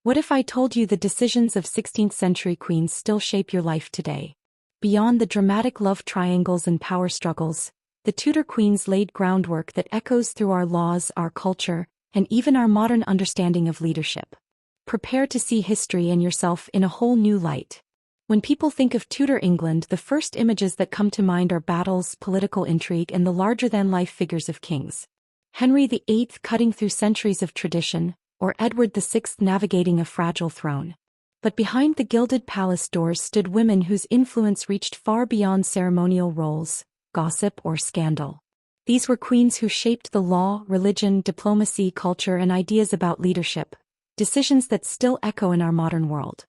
What if I told you the decisions of 16th-century queens still shape your life today? Beyond the dramatic love triangles and power struggles, the Tudor queens laid groundwork that echoes through our laws, our culture, and even our modern understanding of leadership. Prepare to see history and yourself in a whole new light. When people think of Tudor England, the first images that come to mind are battles, political intrigue, and the larger-than-life figures of kings. Henry VIII cutting through centuries of tradition, or Edward VI navigating a fragile throne. But behind the gilded palace doors stood women whose influence reached far beyond ceremonial roles, gossip, or scandal. These were queens who shaped the law, religion, diplomacy, culture, and ideas about leadership, decisions that still echo in our modern world.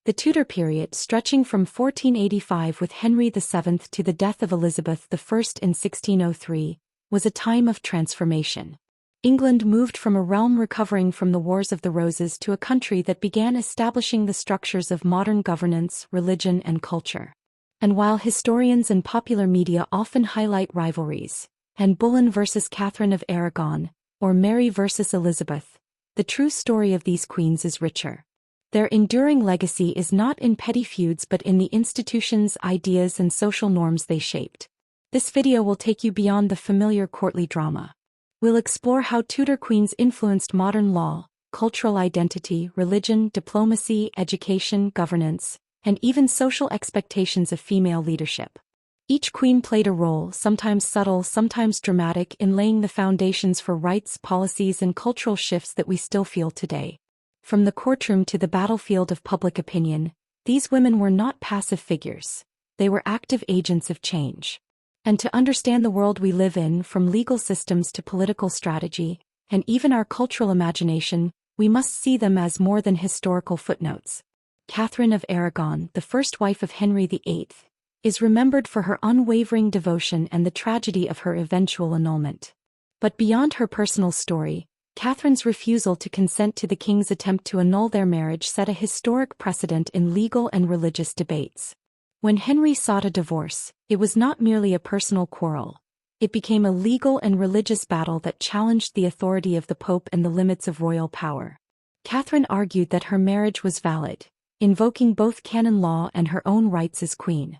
The Tudor period, stretching from 1485 with Henry VII to the death of Elizabeth I in 1603, was a time of transformation. England moved from a realm recovering from the Wars of the Roses to a country that began establishing the structures of modern governance, religion, and culture. And while historians and popular media often highlight rivalries, and Boleyn versus Catherine of Aragon, or Mary versus Elizabeth, the true story of these queens is richer. Their enduring legacy is not in petty feuds but in the institutions, ideas, and social norms they shaped. This video will take you beyond the familiar courtly drama. We'll explore how Tudor queens influenced modern law, cultural identity, religion, diplomacy, education, governance, and even social expectations of female leadership. Each queen played a role, sometimes subtle, sometimes dramatic, in laying the foundations for rights, policies, and cultural shifts that we still feel today. From the courtroom to the battlefield of public opinion, these women were not passive figures. They were active agents of change. And to understand the world we live in, from legal systems to political strategy, and even our cultural imagination, we must see them as more than historical footnotes. Catherine of Aragon, the first wife of Henry VIII, is remembered for her unwavering devotion and the tragedy of her eventual annulment. But beyond her personal story, Catherine's refusal to consent to the king's attempt to annul their marriage set a historic precedent in legal and religious debates. When Henry sought a divorce, it was not merely a personal quarrel. It became a legal and religious battle that challenged the authority of the Pope and the limits of royal power. Catherine argued that her marriage was valid, invoking both canon law and her own rights as queen.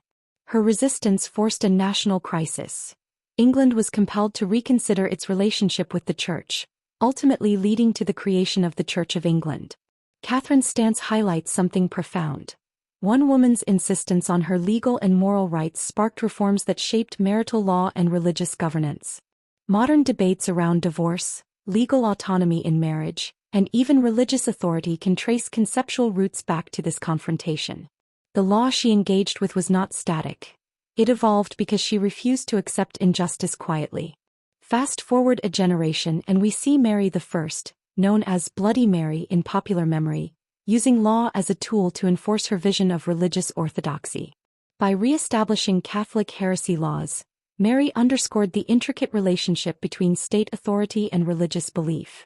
Her resistance forced a national crisis. England was compelled to reconsider its relationship with the Church, ultimately leading to the creation of the Church of England. Catherine's stance highlights something profound. One woman's insistence on her legal and moral rights sparked reforms that shaped marital law and religious governance. Modern debates around divorce, legal autonomy in marriage, and even religious authority can trace conceptual roots back to this confrontation. The law she engaged with was not static. It evolved because she refused to accept injustice quietly. Fast forward a generation and we see Mary I, known as Bloody Mary in popular memory, using law as a tool to enforce her vision of religious orthodoxy. By re-establishing Catholic heresy laws, Mary underscored the intricate relationship between state authority and religious belief.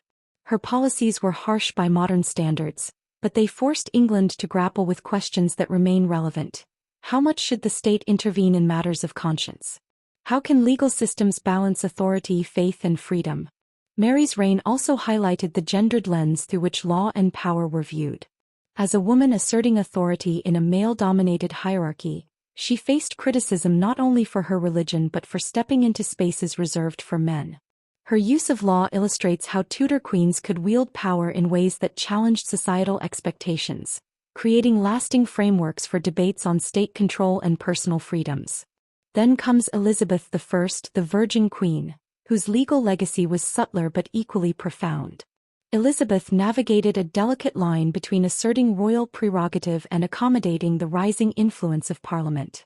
Her policies were harsh by modern standards, but they forced England to grapple with questions that remain relevant. How much should the state intervene in matters of conscience? How can legal systems balance authority, faith, and freedom? Mary's reign also highlighted the gendered lens through which law and power were viewed. As a woman asserting authority in a male-dominated hierarchy, she faced criticism not only for her religion but for stepping into spaces reserved for men. Her use of law illustrates how Tudor queens could wield power in ways that challenged societal expectations, creating lasting frameworks for debates on state control and personal freedoms. Then comes Elizabeth I, the Virgin Queen, whose legal legacy was subtler but equally profound. Elizabeth navigated a delicate line between asserting royal prerogative and accommodating the rising influence of Parliament.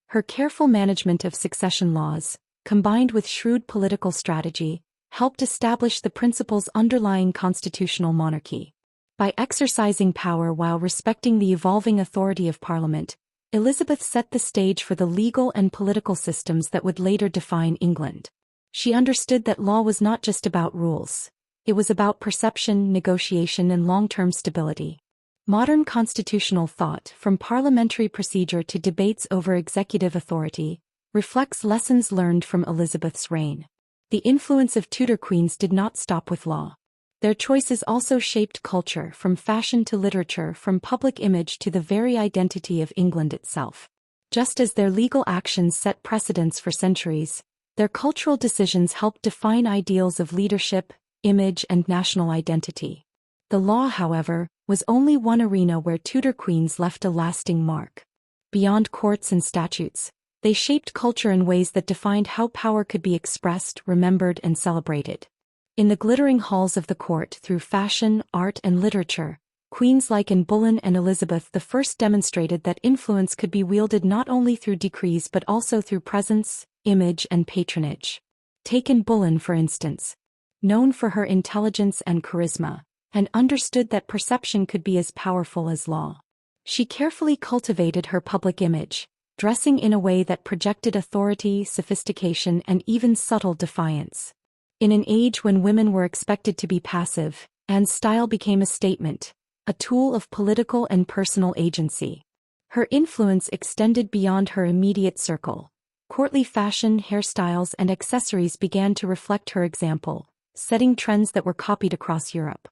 Her careful management of succession laws, combined with shrewd political strategy, helped establish the principles underlying constitutional monarchy. By exercising power while respecting the evolving authority of Parliament, Elizabeth set the stage for the legal and political systems that would later define England. She understood that law was not just about rules. It was about perception, negotiation, and long-term stability. Modern constitutional thought, from parliamentary procedure to debates over executive authority, reflects lessons learned from Elizabeth's reign. The influence of Tudor queens did not stop with law. Their choices also shaped culture, from fashion to literature, from public image to the very identity of England itself. Just as their legal actions set precedents for centuries, their cultural decisions helped define ideals of leadership, image, and national identity. The law, however, was only one arena where Tudor queens left a lasting mark. Beyond courts and statutes, they shaped culture in ways that defined how power could be expressed, remembered, and celebrated. In the glittering halls of the court, through fashion, art, and literature, queens like Boleyn and Elizabeth I demonstrated that influence could be wielded not only through decrees but also through presence, image, and patronage. Take Boleyn, for instance. Known for her intelligence and charisma, and understood that perception could be as powerful as law. She carefully cultivated her public image, dressing in a way that projected authority, sophistication, and even subtle defiance. In an age when women were expected to be passive, Anne's style became a statement, a tool of political and personal agency. Her influence extended beyond her immediate circle. Courtly fashion, hairstyles, and accessories began to reflect her example, setting trends that were copied across Europe.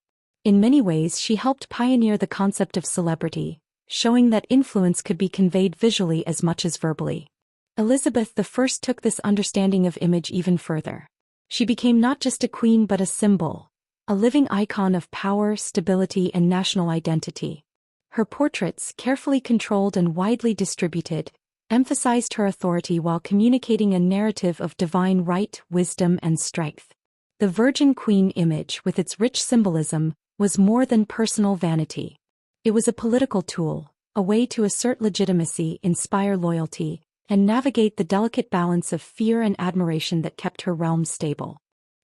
In many ways, she helped pioneer the concept of celebrity, showing that influence could be conveyed visually as much as verbally. Elizabeth I took this understanding of image even further. She became not just a queen but a symbol, a living icon of power, stability, and national identity. Her portraits, carefully controlled and widely distributed, emphasized her authority while communicating a narrative of divine right, wisdom, and strength. The Virgin Queen image, with its rich symbolism, was more than personal vanity. It was a political tool, a way to assert legitimacy, inspire loyalty, and navigate the delicate balance of fear and admiration that kept her realm stable.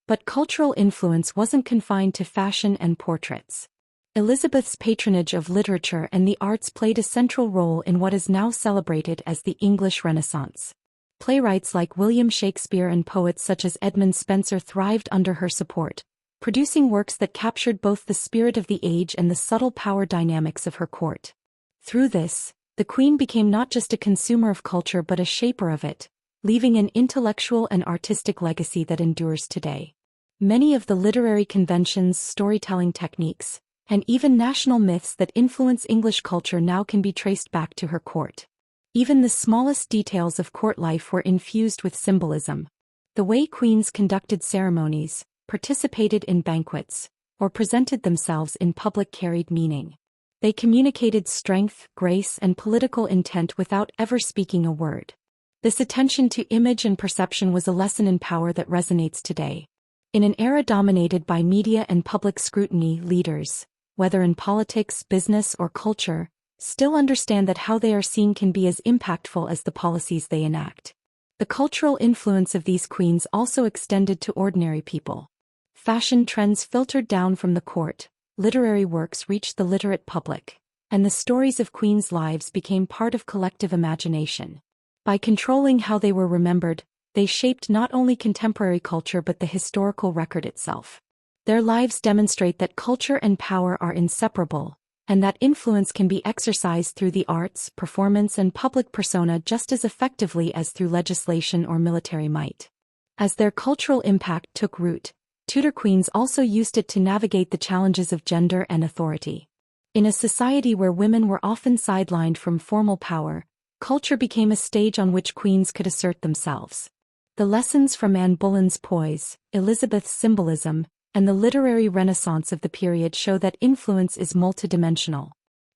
But cultural influence wasn't confined to fashion and portraits. Elizabeth's patronage of literature and the arts played a central role in what is now celebrated as the English Renaissance. Playwrights like William Shakespeare and poets such as Edmund Spenser thrived under her support, producing works that captured both the spirit of the age and the subtle power dynamics of her court. Through this, the Queen became not just a consumer of culture but a shaper of it, leaving an intellectual and artistic legacy that endures today. Many of the literary conventions, storytelling techniques, and even national myths that influence English culture now can be traced back to her court. Even the smallest details of court life were infused with symbolism. The way queens conducted ceremonies, participated in banquets, or presented themselves in public carried meaning. They communicated strength, grace, and political intent without ever speaking a word. This attention to image and perception was a lesson in power that resonates today. In an era dominated by media and public scrutiny, leaders, whether in politics, business, or culture, still understand that how they are seen can be as impactful as the policies they enact. The cultural influence of these queens also extended to ordinary people. Fashion trends filtered down from the court, literary works reached the literate public, and the stories of queens' lives became part of collective imagination. By controlling how they were remembered, they shaped not only contemporary culture but the historical record itself. Their lives demonstrate that culture and power are inseparable, and that influence can be exercised through the arts, performance, and public persona just as effectively as through legislation or military might. As their cultural impact took root, Tudor queens also used it to navigate the challenges of gender and authority. In a society where women were often sidelined from formal power, culture became a stage on which queens could assert themselves. The lessons from Anne Boleyn's poise, Elizabeth's symbolism, and the literary renaissance of the period show that influence is multidimensional.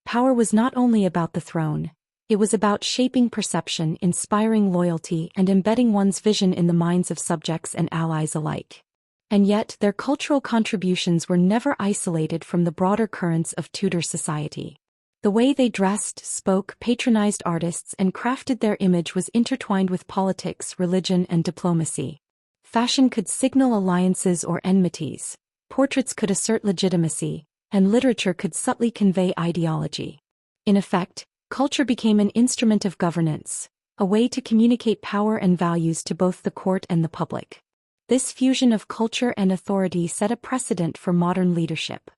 Power was not only about the throne, it was about shaping perception, inspiring loyalty, and embedding one's vision in the minds of subjects and allies alike. And yet, their cultural contributions were never isolated from the broader currents of Tudor society. The way they dressed, spoke, patronized artists, and crafted their image was intertwined with politics, religion, and diplomacy. Fashion could signal alliances or enmities, portraits could assert legitimacy, and literature could subtly convey ideology. In effect, culture became an instrument of governance, a way to communicate power and values to both the court and the public. This fusion of culture and authority set a precedent for modern leadership.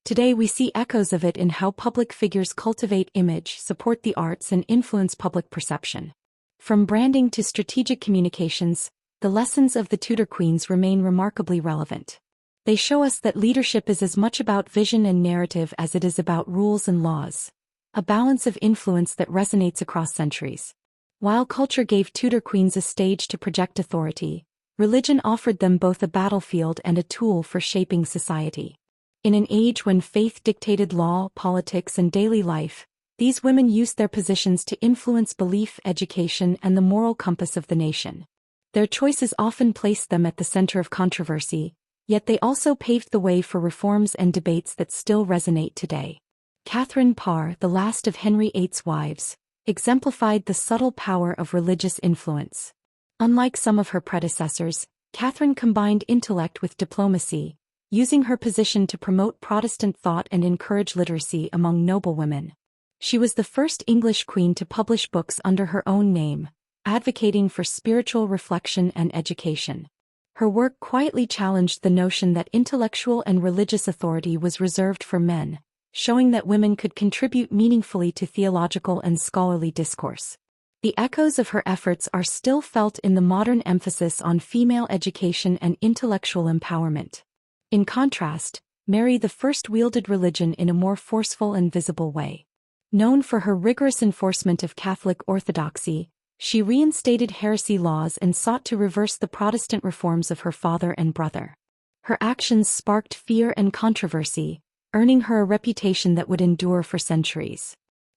Today we see echoes of it in how public figures cultivate image, support the arts, and influence public perception. From branding to strategic communications, the lessons of the Tudor queens remain remarkably relevant. They show us that leadership is as much about vision and narrative as it is about rules and laws, a balance of influence that resonates across centuries. While culture gave Tudor queens a stage to project authority, religion offered them both a battlefield and a tool for shaping society. In an age when faith dictated law, politics, and daily life, these women used their positions to influence belief, education, and the moral compass of the nation. Their choices often placed them at the center of controversy, yet they also paved the way for reforms and debates that still resonate today. Catherine Parr, the last of Henry VIII's wives, exemplified the subtle power of religious influence. Unlike some of her predecessors, Catherine combined intellect with diplomacy, using her position to promote Protestant thought and encourage literacy among noblewomen. She was the first English queen to publish books under her own name, advocating for spiritual reflection and education. Her work quietly challenged the notion that intellectual and religious authority was reserved for men, showing that women could contribute meaningfully to theological and scholarly discourse. The echoes of her efforts are still felt in the modern emphasis on female education and intellectual empowerment. In contrast, Mary I wielded religion in a more forceful and visible way. Known for her rigorous enforcement of Catholic orthodoxy, she reinstated heresy laws and sought to reverse the Protestant reforms of her father and brother. Her actions sparked fear and controversy, earning her a reputation that would endure for centuries.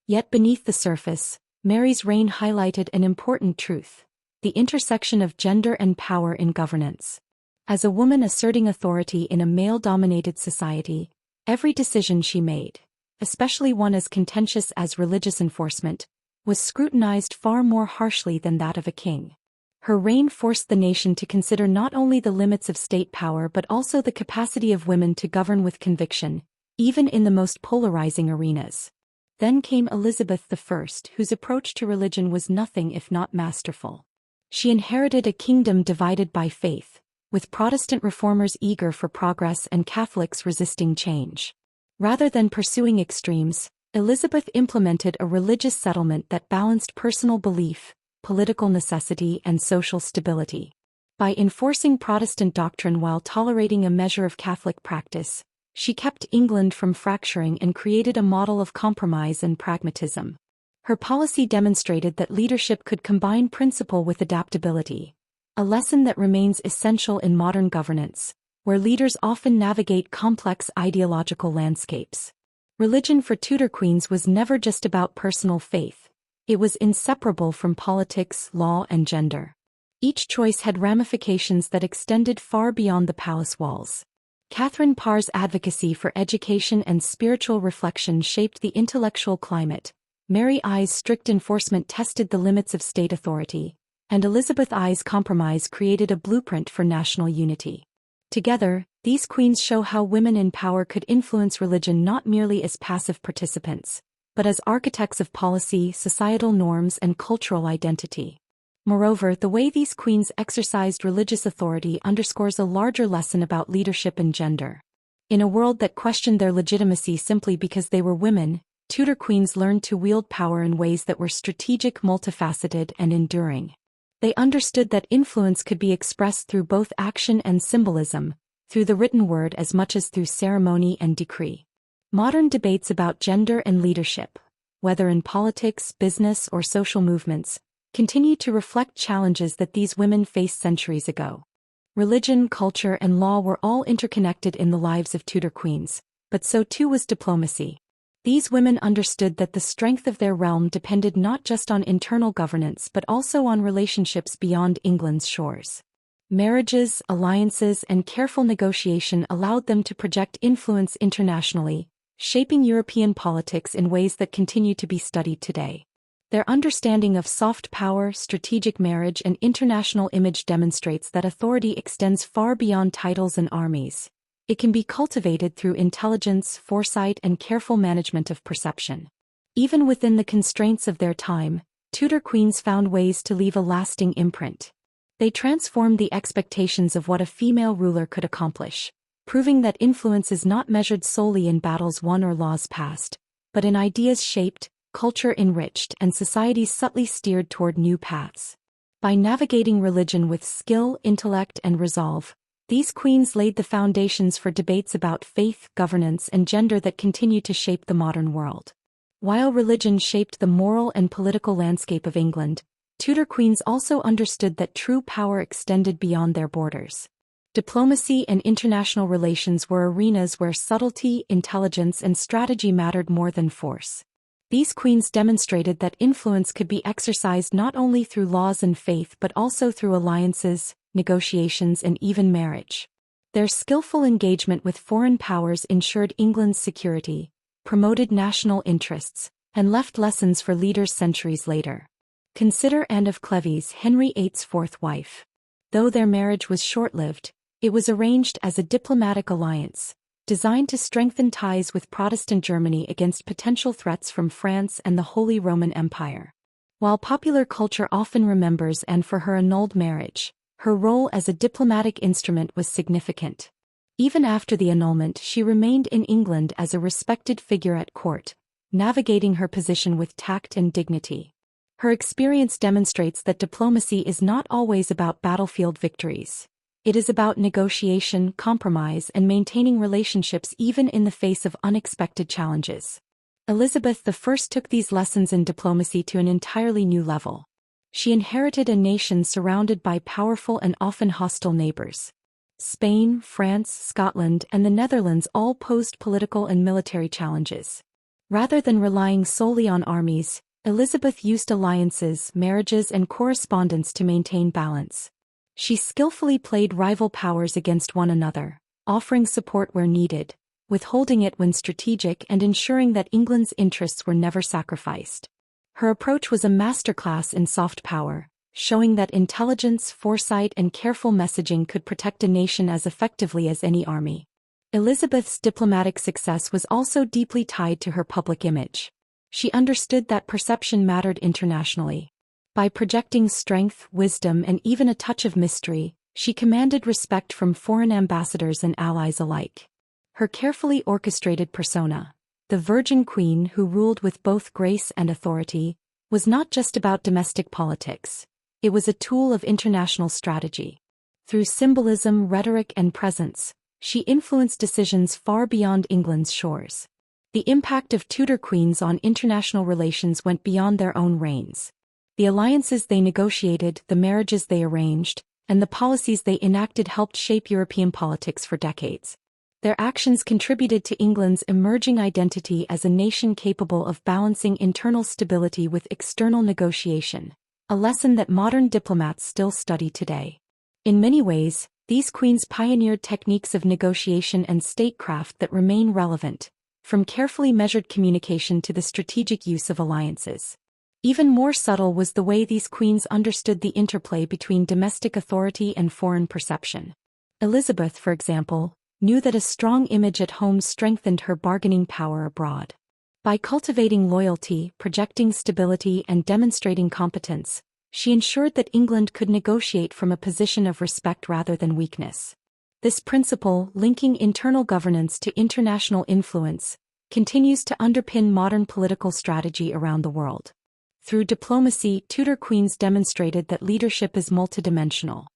Yet beneath the surface, Mary's reign highlighted an important truth: the intersection of gender and power in governance. As a woman asserting authority in a male-dominated society, every decision she made, especially one as contentious as religious enforcement, was scrutinized far more harshly than that of a king. Her reign forced the nation to consider not only the limits of state power but also the capacity of women to govern with conviction, even in the most polarizing arenas. Then came Elizabeth I, whose approach to religion was nothing if not masterful. She inherited a kingdom divided by faith, with Protestant reformers eager for progress and Catholics resisting change. Rather than pursuing extremes, Elizabeth implemented a religious settlement that balanced personal belief, political necessity, and social stability. By enforcing Protestant doctrine while tolerating a measure of Catholic practice, she kept England from fracturing and created a model of compromise and pragmatism. Her policy demonstrated that leadership could combine principle with adaptability, a lesson that remains essential in modern governance, where leaders often navigate complex ideological landscapes. Religion for Tudor queens was never just about personal faith. It was inseparable from politics, law, and gender. Each choice had ramifications that extended far beyond the palace walls. Catherine Parr's advocacy for education and spiritual reflection shaped the intellectual climate. Mary I's strict enforcement tested the limits of state authority, and Elizabeth I's compromise created a blueprint for national unity. Together, these queens show how women in power could influence religion not merely as passive participants, but as architects of policy, societal norms, and cultural identity. Moreover, the way these queens exercised religious authority underscores a larger lesson about leadership and gender. In a world that questioned their legitimacy simply because they were women, Tudor queens learned to wield power in ways that were strategic, multifaceted, and enduring. They understood that influence could be expressed through both action and symbolism, through the written word as much as through ceremony and decree. Modern debates about gender and leadership, whether in politics, business, or social movements, continue to reflect challenges that these women faced centuries ago. Religion, culture, and law were all interconnected in the lives of Tudor queens, but so too was diplomacy. These women understood that the strength of their realm depended not just on internal governance but also on relationships beyond England's shores. Marriages, alliances, and careful negotiation allowed them to project influence internationally, shaping European politics in ways that continue to be studied today. Their understanding of soft power, strategic marriage, and international image demonstrates that authority extends far beyond titles and armies. It can be cultivated through intelligence, foresight, and careful management of perception. Even within the constraints of their time, Tudor queens found ways to leave a lasting imprint. They transformed the expectations of what a female ruler could accomplish, proving that influence is not measured solely in battles won or laws passed, but in ideas shaped, culture enriched, and societies subtly steered toward new paths. By navigating religion with skill, intellect, and resolve, These queens laid the foundations for debates about faith, governance, and gender that continue to shape the modern world. While religion shaped the moral and political landscape of England, Tudor queens also understood that true power extended beyond their borders. Diplomacy and international relations were arenas where subtlety, intelligence, and strategy mattered more than force. These queens demonstrated that influence could be exercised not only through laws and faith but also through alliances, negotiations, and even marriage. Their skillful engagement with foreign powers ensured England's security, promoted national interests, and left lessons for leaders centuries later. Consider Anne of Cleves, Henry VIII's fourth wife. Though their marriage was short-lived, it was arranged as a diplomatic alliance, designed to strengthen ties with Protestant Germany against potential threats from France and the Holy Roman Empire. While popular culture often remembers Anne for her annulled marriage, her role as a diplomatic instrument was significant. Even after the annulment, she remained in England as a respected figure at court, navigating her position with tact and dignity. Her experience demonstrates that diplomacy is not always about battlefield victories. It is about negotiation, compromise, and maintaining relationships even in the face of unexpected challenges. Elizabeth I took these lessons in diplomacy to an entirely new level. She inherited a nation surrounded by powerful and often hostile neighbors. Spain, France, Scotland, and the Netherlands all posed political and military challenges. Rather than relying solely on armies, Elizabeth used alliances, marriages, and correspondence to maintain balance. She skillfully played rival powers against one another, offering support where needed, withholding it when strategic, and ensuring that England's interests were never sacrificed. Her approach was a masterclass in soft power, showing that intelligence, foresight, and careful messaging could protect a nation as effectively as any army. Elizabeth's diplomatic success was also deeply tied to her public image. She understood that perception mattered internationally. By projecting strength, wisdom, and even a touch of mystery, she commanded respect from foreign ambassadors and allies alike. Her carefully orchestrated persona, the Virgin Queen who ruled with both grace and authority, was not just about domestic politics. It was a tool of international strategy. Through symbolism, rhetoric, and presence, she influenced decisions far beyond England's shores. The impact of Tudor queens on international relations went beyond their own reigns. The alliances they negotiated, the marriages they arranged, and the policies they enacted helped shape European politics for decades. Their actions contributed to England's emerging identity as a nation capable of balancing internal stability with external negotiation, a lesson that modern diplomats still study today. In many ways, these queens pioneered techniques of negotiation and statecraft that remain relevant, from carefully measured communication to the strategic use of alliances. Even more subtle was the way these queens understood the interplay between domestic authority and foreign perception. Elizabeth, for example, knew that a strong image at home strengthened her bargaining power abroad. By cultivating loyalty, projecting stability, and demonstrating competence, she ensured that England could negotiate from a position of respect rather than weakness. This principle, linking internal governance to international influence, continues to underpin modern political strategy around the world. Through diplomacy, Tudor queens demonstrated that leadership is multidimensional.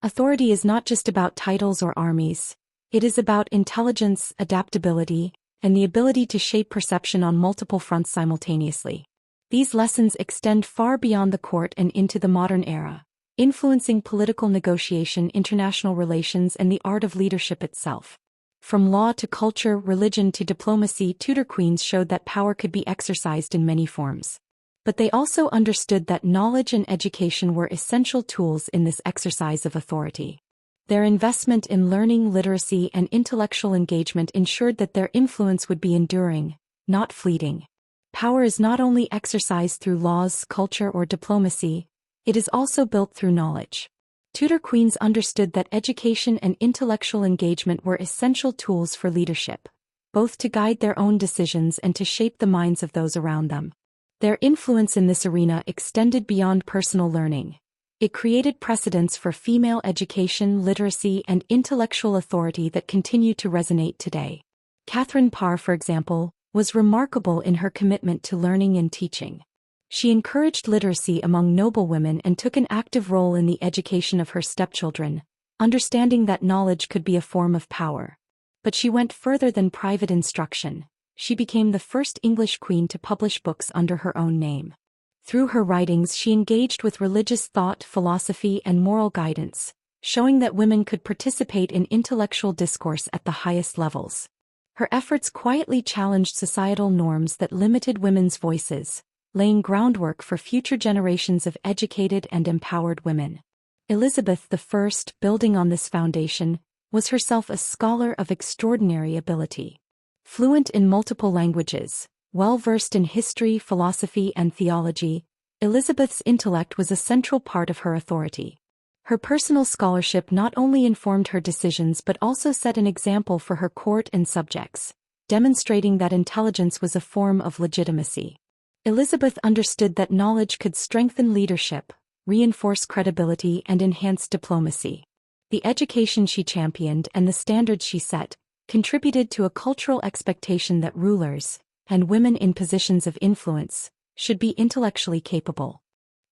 Authority is not just about titles or armies. It is about intelligence, adaptability, and the ability to shape perception on multiple fronts simultaneously. These lessons extend far beyond the court and into the modern era, influencing political negotiation, international relations, and the art of leadership itself. From law to culture, religion to diplomacy, Tudor queens showed that power could be exercised in many forms. But they also understood that knowledge and education were essential tools in this exercise of authority. Their investment in learning, literacy, and intellectual engagement ensured that their influence would be enduring, not fleeting. Power is not only exercised through laws, culture, or diplomacy, it is also built through knowledge. Tudor queens understood that education and intellectual engagement were essential tools for leadership, both to guide their own decisions and to shape the minds of those around them. Their influence in this arena extended beyond personal learning. It created precedents for female education, literacy, and intellectual authority that continue to resonate today. Catherine Parr, for example, was remarkable in her commitment to learning and teaching. She encouraged literacy among noblewomen and took an active role in the education of her stepchildren, understanding that knowledge could be a form of power. But she went further than private instruction. She became the first English queen to publish books under her own name. Through her writings she engaged with religious thought, philosophy, and moral guidance, showing that women could participate in intellectual discourse at the highest levels. Her efforts quietly challenged societal norms that limited women's voices, laying groundwork for future generations of educated and empowered women. Elizabeth I, building on this foundation, was herself a scholar of extraordinary ability. Fluent in multiple languages, well-versed in history, philosophy, and theology, Elizabeth's intellect was a central part of her authority. Her personal scholarship not only informed her decisions but also set an example for her court and subjects, demonstrating that intelligence was a form of legitimacy. Elizabeth understood that knowledge could strengthen leadership, reinforce credibility, and enhance diplomacy. The education she championed and the standards she set contributed to a cultural expectation that rulers, and women in positions of influence, should be intellectually capable.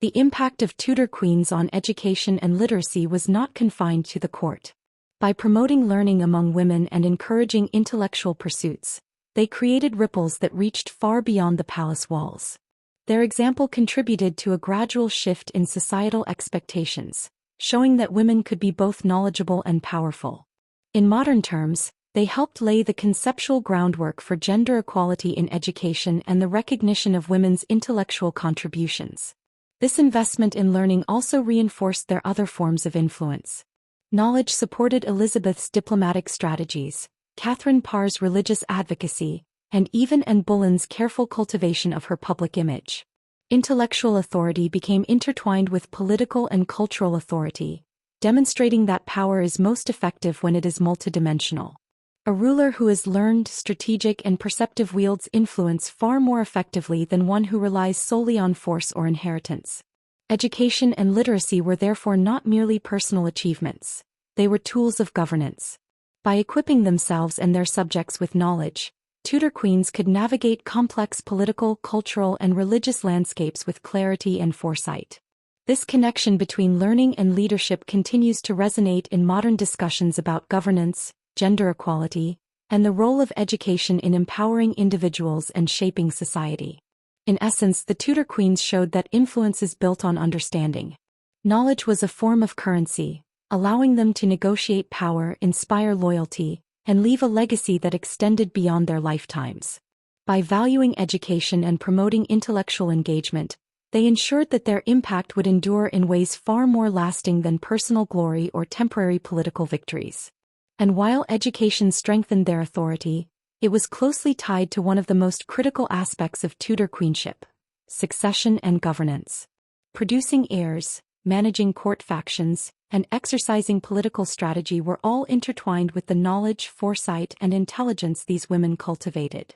The impact of Tudor queens on education and literacy was not confined to the court. By promoting learning among women and encouraging intellectual pursuits, they created ripples that reached far beyond the palace walls. Their example contributed to a gradual shift in societal expectations, showing that women could be both knowledgeable and powerful. In modern terms, they helped lay the conceptual groundwork for gender equality in education and the recognition of women's intellectual contributions. This investment in learning also reinforced their other forms of influence. Knowledge supported Elizabeth's diplomatic strategies, Catherine Parr's religious advocacy, and even Anne Boleyn's careful cultivation of her public image. Intellectual authority became intertwined with political and cultural authority, demonstrating that power is most effective when it is multidimensional. A ruler who is learned, strategic, and perceptive wields influence far more effectively than one who relies solely on force or inheritance. Education and literacy were therefore not merely personal achievements, they were tools of governance. By equipping themselves and their subjects with knowledge, Tudor queens could navigate complex political, cultural, and religious landscapes with clarity and foresight. This connection between learning and leadership continues to resonate in modern discussions about governance, gender equality, and the role of education in empowering individuals and shaping society. In essence, the Tudor queens showed that influence is built on understanding. Knowledge was a form of currency, allowing them to negotiate power, inspire loyalty, and leave a legacy that extended beyond their lifetimes. By valuing education and promoting intellectual engagement, they ensured that their impact would endure in ways far more lasting than personal glory or temporary political victories. And while education strengthened their authority, it was closely tied to one of the most critical aspects of Tudor queenship: succession and governance. Producing heirs, managing court factions, and exercising political strategy were all intertwined with the knowledge, foresight, and intelligence these women cultivated.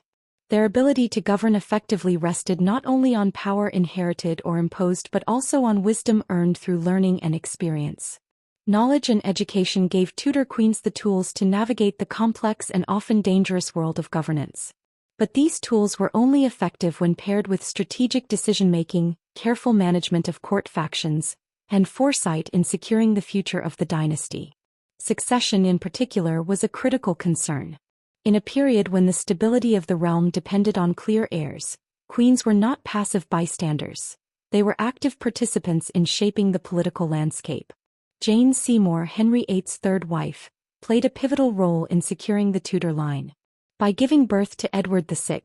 Their ability to govern effectively rested not only on power inherited or imposed but also on wisdom earned through learning and experience. Knowledge and education gave Tudor queens the tools to navigate the complex and often dangerous world of governance. But these tools were only effective when paired with strategic decision-making, careful management of court factions, and foresight in securing the future of the dynasty. Succession in particular was a critical concern. In a period when the stability of the realm depended on clear heirs, queens were not passive bystanders. They were active participants in shaping the political landscape. Jane Seymour, Henry VIII's third wife, played a pivotal role in securing the Tudor line. By giving birth to Edward VI,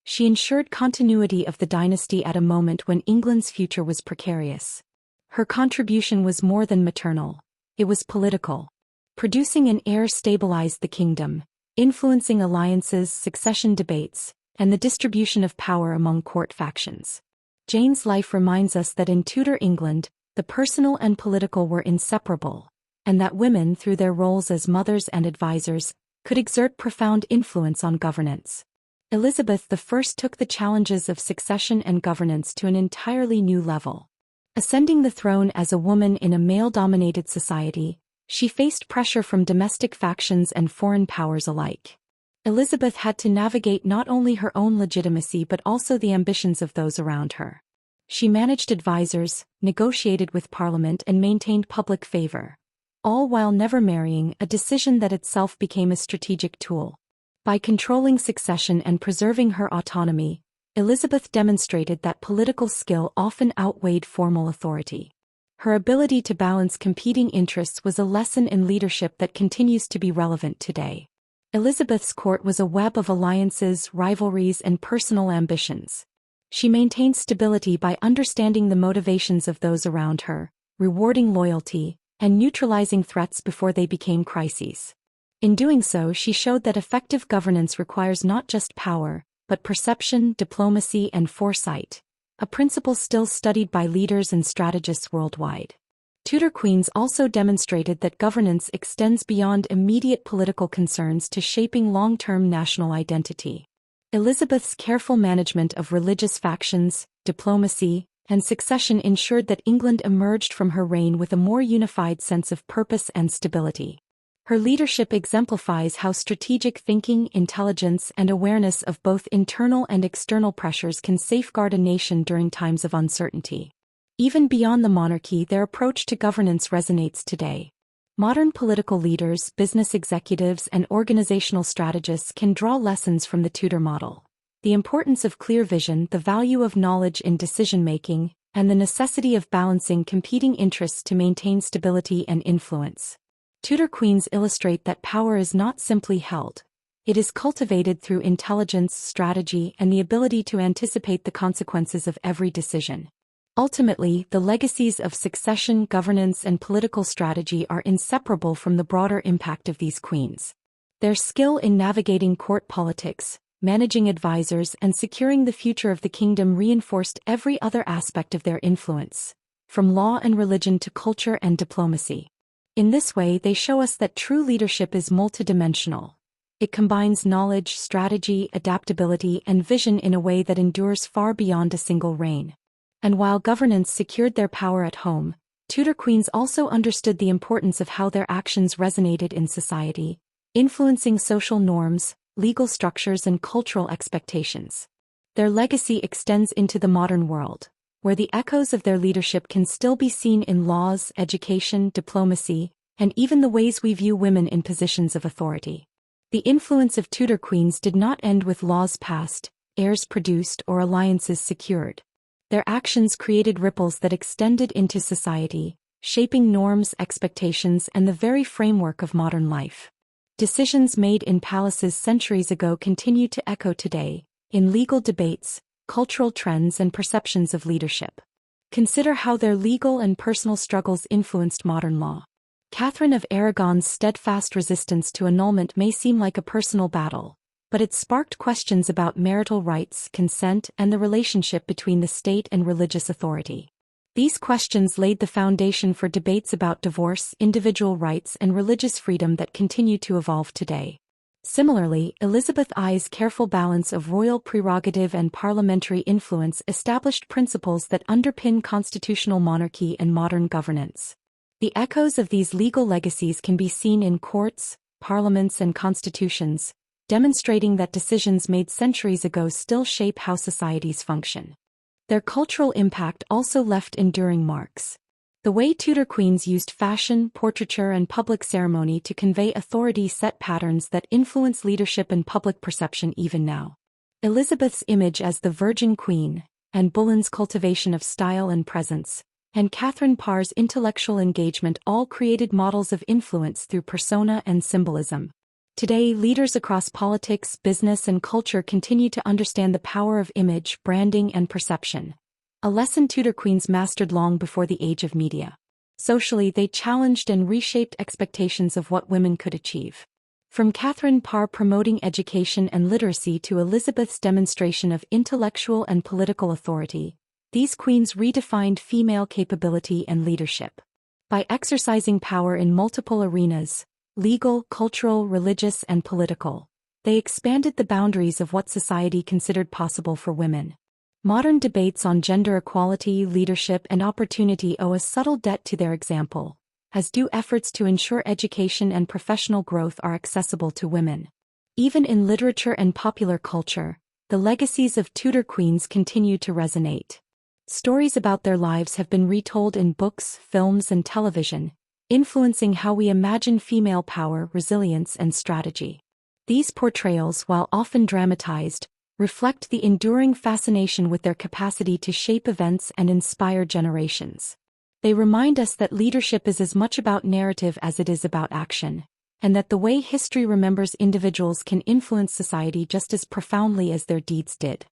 she ensured continuity of the dynasty at a moment when England's future was precarious. Her contribution was more than maternal, it was political. Producing an heir stabilized the kingdom, influencing alliances, succession debates, and the distribution of power among court factions. Jane's life reminds us that in Tudor England, the personal and political were inseparable, and that women, through their roles as mothers and advisors, could exert profound influence on governance. Elizabeth I took the challenges of succession and governance to an entirely new level. Ascending the throne as a woman in a male-dominated society, she faced pressure from domestic factions and foreign powers alike. Elizabeth had to navigate not only her own legitimacy but also the ambitions of those around her. She managed advisors, negotiated with Parliament, and maintained public favor. all while never marrying, a decision that itself became a strategic tool. By controlling succession and preserving her autonomy, Elizabeth demonstrated that political skill often outweighed formal authority. Her ability to balance competing interests was a lesson in leadership that continues to be relevant today. Elizabeth's court was a web of alliances, rivalries, and personal ambitions. She maintained stability by understanding the motivations of those around her, rewarding loyalty, and neutralizing threats before they became crises. In doing so, she showed that effective governance requires not just power, but perception, diplomacy, and foresight, a principle still studied by leaders and strategists worldwide. Tudor queens also demonstrated that governance extends beyond immediate political concerns to shaping long-term national identity. Elizabeth's careful management of religious factions, diplomacy, and succession ensured that England emerged from her reign with a more unified sense of purpose and stability. Her leadership exemplifies how strategic thinking, intelligence, and awareness of both internal and external pressures can safeguard a nation during times of uncertainty. Even beyond the monarchy, their approach to governance resonates today. Modern political leaders, business executives, and organizational strategists can draw lessons from the Tudor model. The importance of clear vision, the value of knowledge in decision-making, and the necessity of balancing competing interests to maintain stability and influence. Tudor queens illustrate that power is not simply held. It is cultivated through intelligence, strategy, and the ability to anticipate the consequences of every decision. Ultimately, the legacies of succession, governance, and political strategy are inseparable from the broader impact of these queens. Their skill in navigating court politics, managing advisors, and securing the future of the kingdom reinforced every other aspect of their influence, from law and religion to culture and diplomacy. In this way, they show us that true leadership is multidimensional. It combines knowledge, strategy, adaptability, and vision in a way that endures far beyond a single reign. And while governance secured their power at home, Tudor queens also understood the importance of how their actions resonated in society, influencing social norms, legal structures, and cultural expectations. Their legacy extends into the modern world, where the echoes of their leadership can still be seen in laws, education, diplomacy, and even the ways we view women in positions of authority. The influence of Tudor queens did not end with laws passed, heirs produced, or alliances secured. Their actions created ripples that extended into society, shaping norms, expectations, and the very framework of modern life. Decisions made in palaces centuries ago continue to echo today, in legal debates, cultural trends, and perceptions of leadership. Consider how their legal and personal struggles influenced modern law. Catherine of Aragon's steadfast resistance to annulment may seem like a personal battle, but it sparked questions about marital rights, consent, and the relationship between the state and religious authority. These questions laid the foundation for debates about divorce, individual rights, and religious freedom that continue to evolve today. Similarly, Elizabeth I's careful balance of royal prerogative and parliamentary influence established principles that underpin constitutional monarchy and modern governance. The echoes of these legal legacies can be seen in courts, parliaments, and constitutions, demonstrating that decisions made centuries ago still shape how societies function. Their cultural impact also left enduring marks. The way Tudor queens used fashion, portraiture, and public ceremony to convey authority set patterns that influence leadership and public perception even now. Elizabeth's image as the Virgin Queen, and Boleyn's cultivation of style and presence, and Catherine Parr's intellectual engagement all created models of influence through persona and symbolism. Today, leaders across politics, business, and culture continue to understand the power of image, branding, and perception, a lesson Tudor queens mastered long before the age of media. Socially, they challenged and reshaped expectations of what women could achieve. From Catherine Parr promoting education and literacy to Elizabeth's demonstration of intellectual and political authority, these queens redefined female capability and leadership. By exercising power in multiple arenas, legal, cultural, religious, and political, they expanded the boundaries of what society considered possible for women. Modern debates on gender equality, leadership, and opportunity owe a subtle debt to their example, as do efforts to ensure education and professional growth are accessible to women. Even in literature and popular culture, the legacies of Tudor queens continue to resonate. Stories about their lives have been retold in books, films, and television, influencing how we imagine female power, resilience, and strategy. These portrayals, while often dramatized, reflect the enduring fascination with their capacity to shape events and inspire generations. They remind us that leadership is as much about narrative as it is about action, and that the way history remembers individuals can influence society just as profoundly as their deeds did.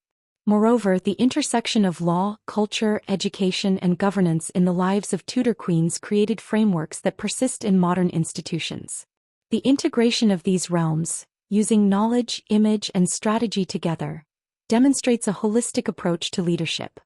Moreover, the intersection of law, culture, education, and governance in the lives of Tudor queens created frameworks that persist in modern institutions. The integration of these realms, using knowledge, image, and strategy together, demonstrates a holistic approach to leadership.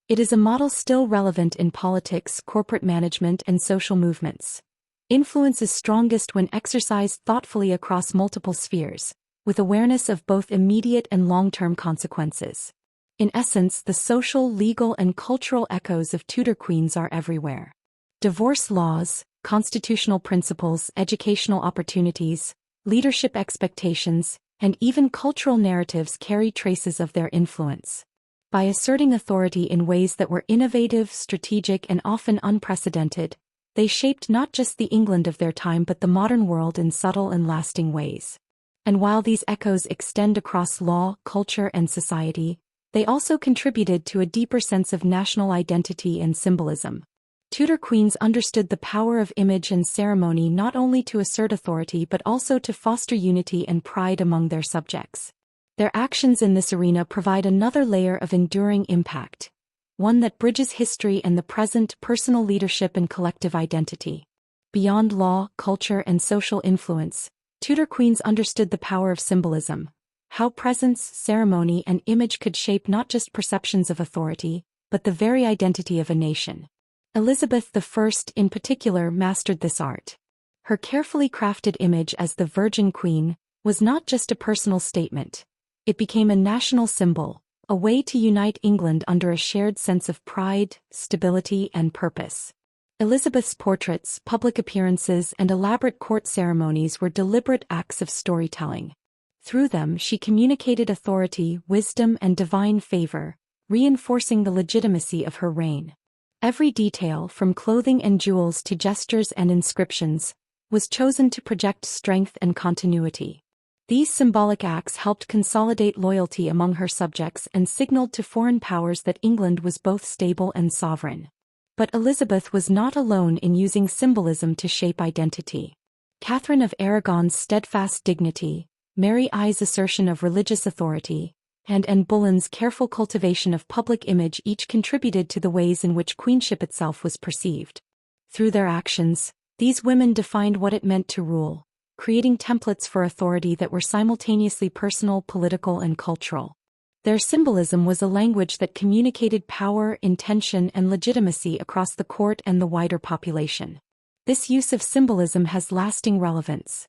It is a model still relevant in politics, corporate management, and social movements. Influence is strongest when exercised thoughtfully across multiple spheres, with awareness of both immediate and long-term consequences. In essence, the social, legal, and cultural echoes of Tudor queens are everywhere. Divorce laws, constitutional principles, educational opportunities, leadership expectations, and even cultural narratives carry traces of their influence. By asserting authority in ways that were innovative, strategic, and often unprecedented, they shaped not just the England of their time but the modern world in subtle and lasting ways. And while these echoes extend across law, culture, and society, they also contributed to a deeper sense of national identity and symbolism. Tudor queens understood the power of image and ceremony not only to assert authority but also to foster unity and pride among their subjects. Their actions in this arena provide another layer of enduring impact, one that bridges history and the present, personal leadership and collective identity. Beyond law, culture, and social influence, Tudor queens understood the power of symbolism, how presence, ceremony, and image could shape not just perceptions of authority, but the very identity of a nation. Elizabeth I, in particular, mastered this art. Her carefully crafted image as the Virgin Queen was not just a personal statement. It became a national symbol, a way to unite England under a shared sense of pride, stability, and purpose. Elizabeth's portraits, public appearances, and elaborate court ceremonies were deliberate acts of storytelling. Through them, she communicated authority, wisdom, and divine favor, reinforcing the legitimacy of her reign. Every detail, from clothing and jewels to gestures and inscriptions, was chosen to project strength and continuity. These symbolic acts helped consolidate loyalty among her subjects and signaled to foreign powers that England was both stable and sovereign. But Elizabeth was not alone in using symbolism to shape identity. Catherine of Aragon's steadfast dignity, Mary I's assertion of religious authority, and Anne Boleyn's careful cultivation of public image each contributed to the ways in which queenship itself was perceived. Through their actions, these women defined what it meant to rule, creating templates for authority that were simultaneously personal, political, and cultural. Their symbolism was a language that communicated power, intention, and legitimacy across the court and the wider population. This use of symbolism has lasting relevance.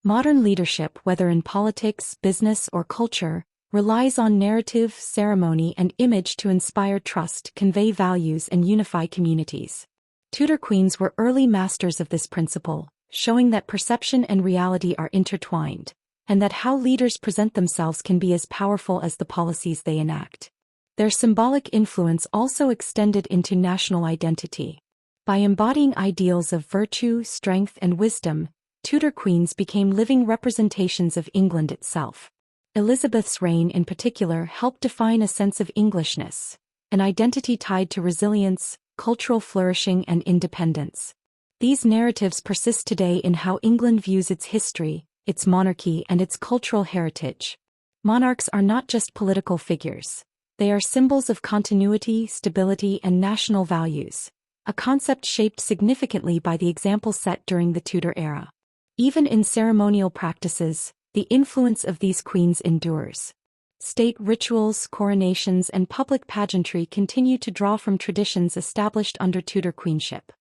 Modern leadership, whether in politics, business, or culture, relies on narrative, ceremony, and image to inspire trust, convey values, and unify communities. Tudor queens were early masters of this principle, showing that perception and reality are intertwined, and that how leaders present themselves can be as powerful as the policies they enact. Their symbolic influence also extended into national identity. By embodying ideals of virtue, strength, and wisdom, Tudor queens became living representations of England itself. Elizabeth's reign in particular helped define a sense of Englishness, an identity tied to resilience, cultural flourishing, and independence. These narratives persist today in how England views its history, its monarchy, and its cultural heritage. Monarchs are not just political figures. They are symbols of continuity, stability, and national values, a concept shaped significantly by the example set during the Tudor era. Even in ceremonial practices, the influence of these queens endures. State rituals, coronations, and public pageantry continue to draw from traditions established under Tudor queenship.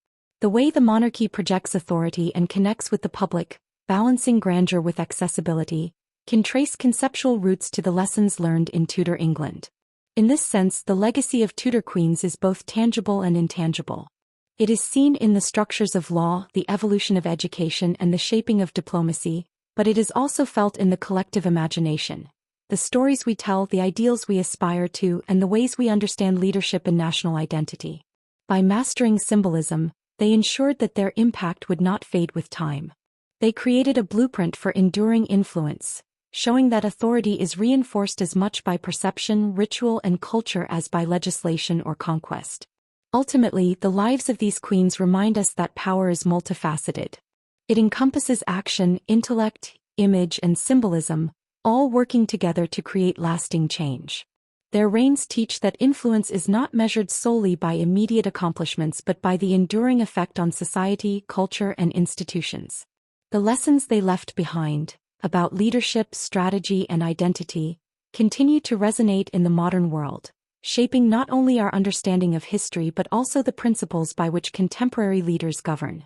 The way the monarchy projects authority and connects with the public, balancing grandeur with accessibility, can trace conceptual roots to the lessons learned in Tudor England. In this sense, the legacy of Tudor queens is both tangible and intangible. It is seen in the structures of law, the evolution of education, and the shaping of diplomacy, but it is also felt in the collective imagination. The stories we tell, the ideals we aspire to, and the ways we understand leadership and national identity. By mastering symbolism, they ensured that their impact would not fade with time. They created a blueprint for enduring influence, showing that authority is reinforced as much by perception, ritual, and culture as by legislation or conquest. Ultimately, the lives of these queens remind us that power is multifaceted. It encompasses action, intellect, image, and symbolism, all working together to create lasting change. Their reigns teach that influence is not measured solely by immediate accomplishments but by the enduring effect on society, culture, and institutions. The lessons they left behind, about leadership, strategy, and identity, continue to resonate in the modern world, shaping not only our understanding of history but also the principles by which contemporary leaders govern.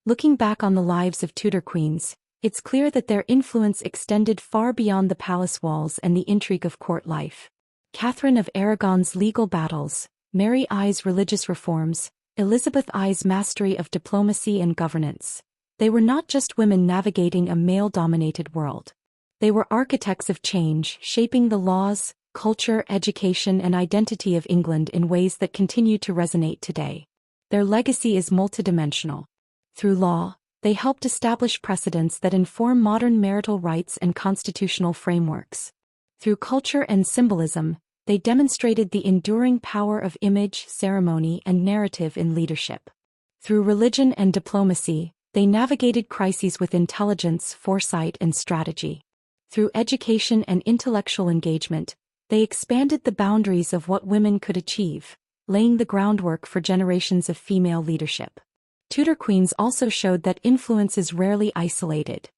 Looking back on the lives of Tudor queens, it's clear that their influence extended far beyond the palace walls and the intrigue of court life. Catherine of Aragon's legal battles, Mary I's religious reforms, Elizabeth I's mastery of diplomacy and governance. They were not just women navigating a male-dominated world. They were architects of change, shaping the laws, culture, education, and identity of England in ways that continue to resonate today. Their legacy is multidimensional. Through law, they helped establish precedents that inform modern marital rights and constitutional frameworks. Through culture and symbolism, they demonstrated the enduring power of image, ceremony, and narrative in leadership. Through religion and diplomacy, they navigated crises with intelligence, foresight, and strategy. Through education and intellectual engagement, they expanded the boundaries of what women could achieve, laying the groundwork for generations of female leadership. Tudor queens also showed that influence is rarely isolated.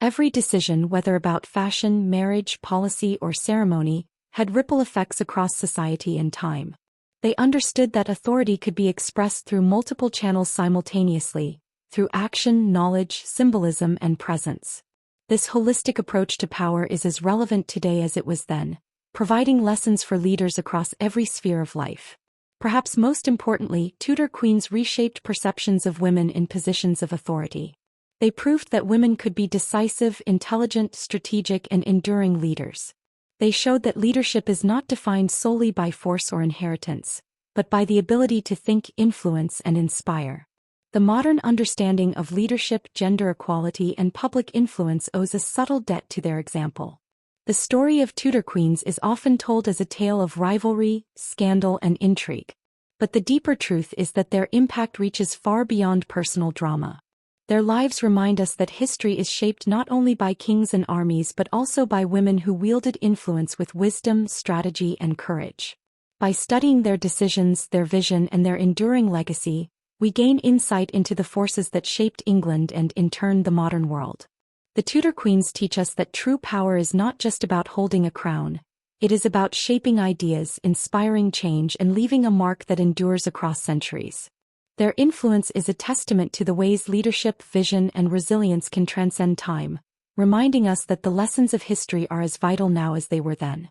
Every decision, whether about fashion, marriage, policy, or ceremony, had ripple effects across society and time. They understood that authority could be expressed through multiple channels simultaneously, through action, knowledge, symbolism, and presence. This holistic approach to power is as relevant today as it was then, providing lessons for leaders across every sphere of life. Perhaps most importantly, Tudor queens reshaped perceptions of women in positions of authority. They proved that women could be decisive, intelligent, strategic, and enduring leaders. They showed that leadership is not defined solely by force or inheritance, but by the ability to think, influence, and inspire. The modern understanding of leadership, gender equality, and public influence owes a subtle debt to their example. The story of Tudor queens is often told as a tale of rivalry, scandal, and intrigue. But the deeper truth is that their impact reaches far beyond personal drama. Their lives remind us that history is shaped not only by kings and armies but also by women who wielded influence with wisdom, strategy, and courage. By studying their decisions, their vision, and their enduring legacy, we gain insight into the forces that shaped England and, in turn, the modern world. The Tudor queens teach us that true power is not just about holding a crown. It is about shaping ideas, inspiring change, and leaving a mark that endures across centuries. Their influence is a testament to the ways leadership, vision, and resilience can transcend time, reminding us that the lessons of history are as vital now as they were then.